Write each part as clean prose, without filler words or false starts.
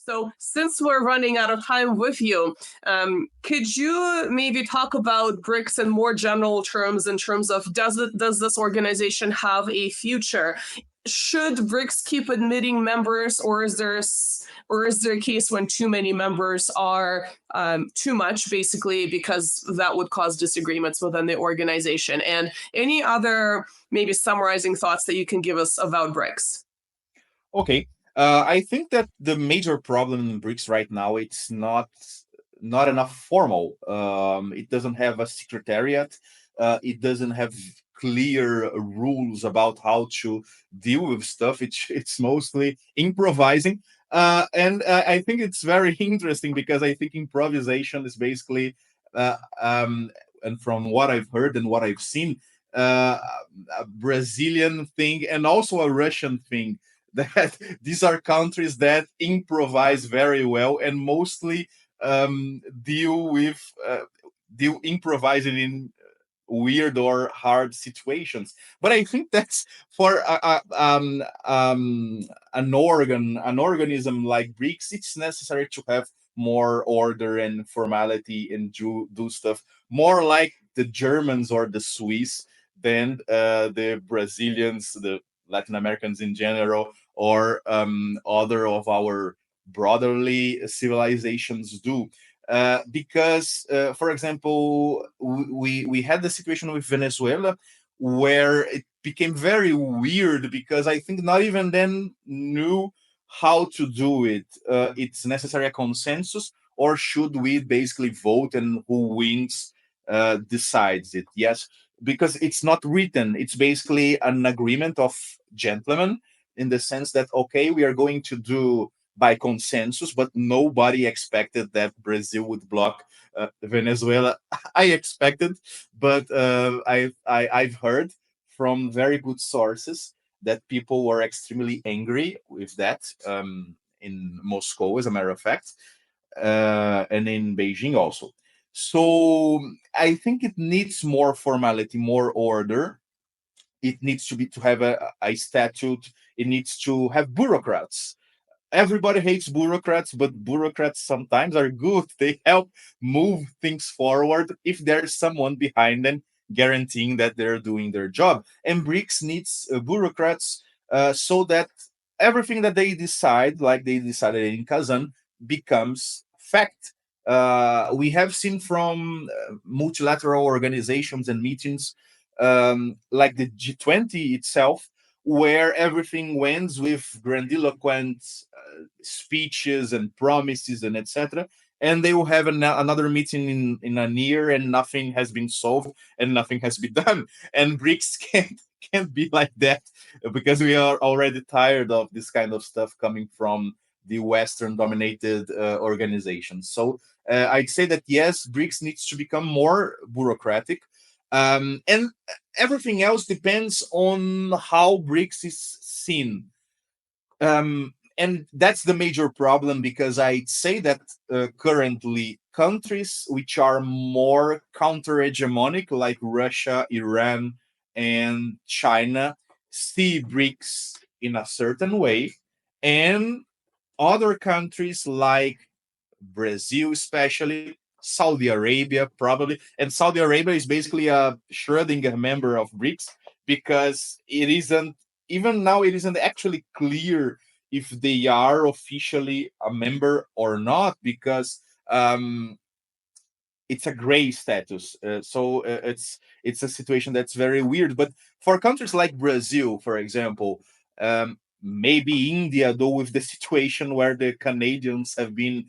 So since we're running out of time with you, could you maybe talk about BRICS in more general terms, in terms of does this organization have a future? Should BRICS keep admitting members, or is there a case when too many members are too much, basically, because that would cause disagreements within the organization? And any other maybe summarizing thoughts that you can give us about BRICS? Okay. I think that the major problem in BRICS right now, it's not enough formal. It doesn't have a secretariat. It doesn't have clear rules about how to deal with stuff. It's mostly improvising. And I think it's very interesting because I think improvisation is basically, and from what I've heard and what I've seen, a Brazilian thing and also a Russian thing. That these are countries that improvise very well and mostly deal improvising in weird or hard situations. But I think that's for an organism like BRICS, it's necessary to have more order and formality and do stuff more like the Germans or the Swiss than the Brazilians, the Latin Americans in general, or other of our brotherly civilizations do. Because, for example, we had the situation with Venezuela where it became very weird because I think not even then knew how to do it. It's necessary a consensus, or should we basically vote and who wins decides it? Yes, because it's not written. It's basically an agreement of gentlemen in the sense that, okay, we are going to do by consensus, but nobody expected that Brazil would block Venezuela. I expected, but I've heard from very good sources that people were extremely angry with that in Moscow, as a matter of fact, and in Beijing also. So I think it needs more formality, more order. It needs to have a statute. It needs to have bureaucrats. Everybody hates bureaucrats, but bureaucrats sometimes are good. They help move things forward if there's someone behind them guaranteeing that they're doing their job. And BRICS needs bureaucrats so that everything that they decide, like they decided in Kazan, becomes fact. We have seen from multilateral organizations and meetings like the G20 itself, where everything went with grandiloquent speeches and promises and etc. And they will have another meeting in a year, and nothing has been solved and nothing has been done. And BRICS can't be like that because we are already tired of this kind of stuff coming from the Western dominated organizations. So I'd say that yes, BRICS needs to become more bureaucratic. And everything else depends on how BRICS is seen. And that's the major problem, because I'd say that currently countries which are more counter-hegemonic, like Russia, Iran, and China, see BRICS in a certain way, and other countries like Brazil, especially Saudi Arabia, probably, and Saudi Arabia is basically a Schrödinger member of BRICS because it isn't even now. It isn't actually clear if they are officially a member or not because it's a gray status. So it's a situation that's very weird. But for countries like Brazil, for example, maybe India, though, with the situation where the Canadians have been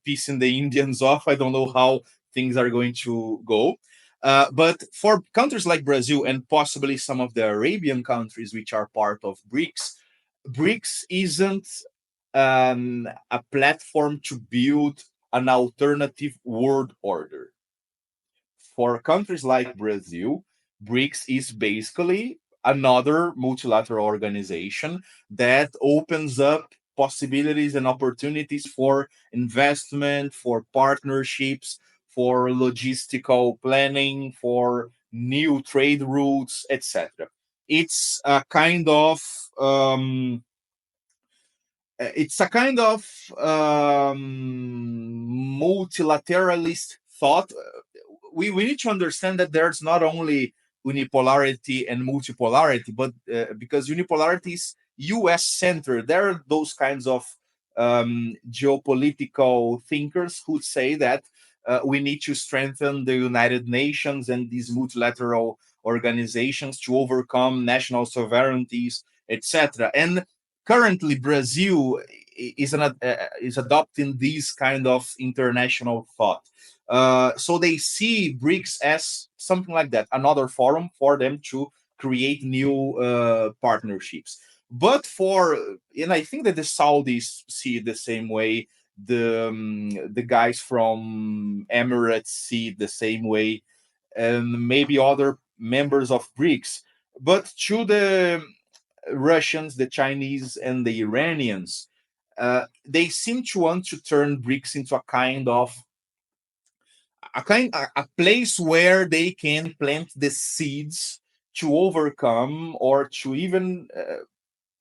pissing the Indians off, I don't know how things are going to go. But for countries like Brazil and possibly some of the Arabian countries which are part of BRICS, BRICS isn't a platform to build an alternative world order. For countries like Brazil, BRICS is basically another multilateral organization that opens up possibilities and opportunities for investment, for partnerships, for logistical planning, for new trade routes, etc. It's a kind of it's a kind of multilateralist thought. We need to understand that there's not only unipolarity and multipolarity, but because unipolarity is US centered, there are those kinds of geopolitical thinkers who say that we need to strengthen the United Nations and these multilateral organizations to overcome national sovereignties, etc. And currently, Brazil is adopting this kind of international thought. So they see BRICS as something like that, another forum for them to create new partnerships. But and I think that the Saudis see it the same way. The guys from Emirates see it the same way, and maybe other members of BRICS. But to the Russians, the Chinese, and the Iranians, they seem to want to turn BRICS into a place where they can plant the seeds to overcome or to even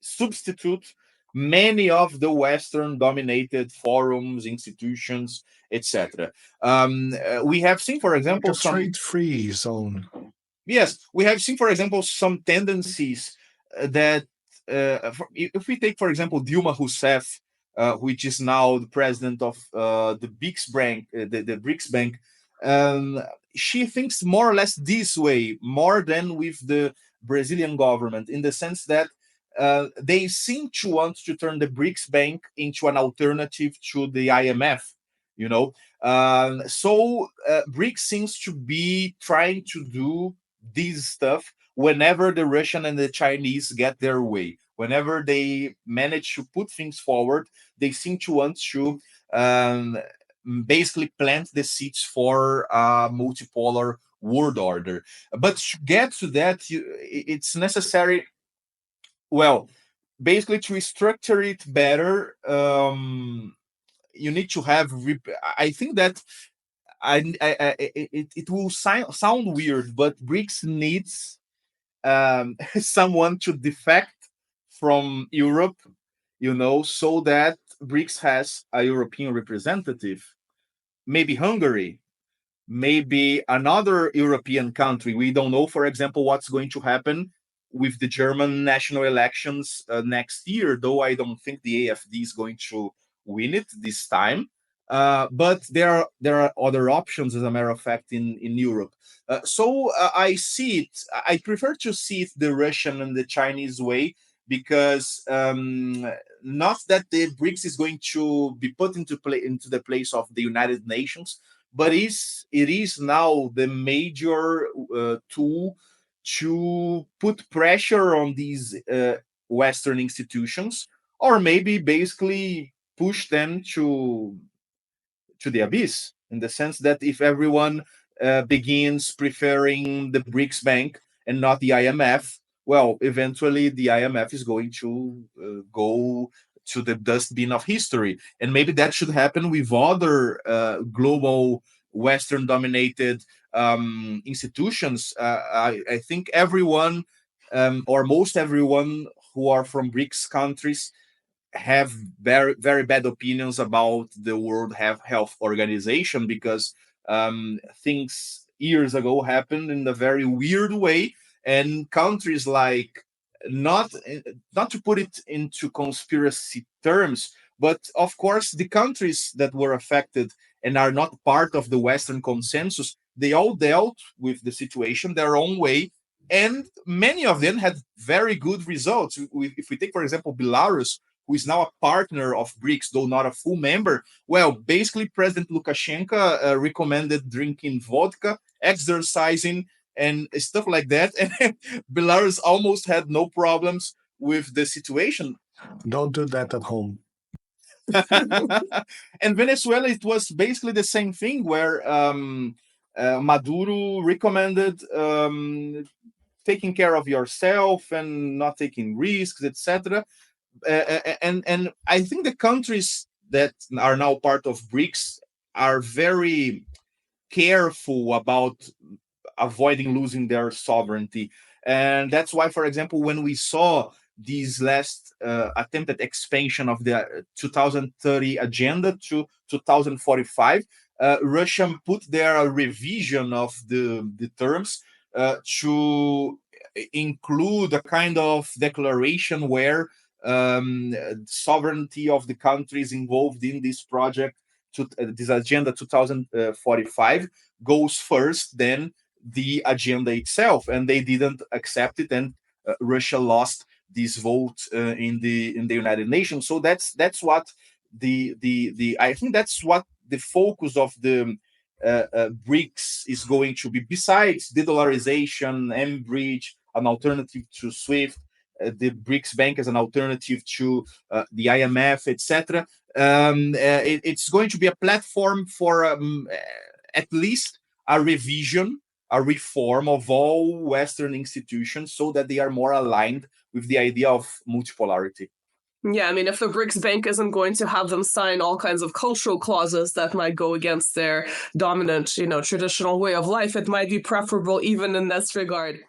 substitute many of the Western dominated forums, institutions, etc. We have seen, for example, like a trade-free zone. Yes, we have seen, for example, some tendencies that, if we take, for example, Dilma Rousseff, which is now the president of the BRICS Bank, the BRICS Bank, she thinks more or less this way, more than with the Brazilian government, in the sense that they seem to want to turn the BRICS Bank into an alternative to the IMF. So BRICS seems to be trying to do this stuff whenever the Russian and the Chinese get their way. Whenever they manage to put things forward, they seem to want to basically plant the seeds for a multipolar world order. But to get to that, it's necessary, well, basically to structure it better. You need to have. I think that it will sound weird, but BRICS needs someone to defect from Europe, so that BRICS has a European representative, maybe Hungary, maybe another European country. We don't know, for example, what's going to happen with the German national elections next year, though I don't think the AfD is going to win it this time. But there are other options, as a matter of fact, in Europe. So I see it. I prefer to see it the Russian and the Chinese way, because not that the BRICS is going to be put into the place of the United Nations, but it is now the major tool to put pressure on these Western institutions, or maybe basically push them to the abyss, in the sense that if everyone begins preferring the BRICS Bank and not the IMF, well, eventually the IMF is going to go to the dustbin of history. And maybe that should happen with other global Western dominated institutions. I think everyone, or most everyone who are from BRICS countries, have very, very bad opinions about the World Health Organization, because things years ago happened in a very weird way, and countries like, not to put it into conspiracy terms, but of course the countries that were affected and are not part of the Western consensus, they all dealt with the situation their own way, and many of them had very good results. If we take, for example, Belarus, who is now a partner of BRICS, though not a full member, well, basically President Lukashenko recommended drinking vodka, exercising, and stuff like that. And Belarus almost had no problems with the situation. Don't do that at home. And Venezuela, it was basically the same thing, where Maduro recommended taking care of yourself and not taking risks, etc. And I think the countries that are now part of BRICS are very careful about avoiding losing their sovereignty. And that's why, for example, when we saw this last attempted expansion of the 2030 agenda to 2045, Russia put there a revision of the terms to include a kind of declaration where sovereignty of the countries involved in this project, to this agenda 2045, goes first, then the agenda itself, and they didn't accept it, and Russia lost this vote in the United Nations. So that's what the I think that's what the focus of the BRICS is going to be. Besides de-dollarization, M-Bridge, an alternative to SWIFT, the BRICS Bank as an alternative to the IMF, etc. It's going to be a platform for at least a revision, a reform of all Western institutions so that they are more aligned with the idea of multipolarity. Yeah, I mean, if the BRICS Bank isn't going to have them sign all kinds of cultural clauses that might go against their dominant, traditional way of life, it might be preferable even in this regard.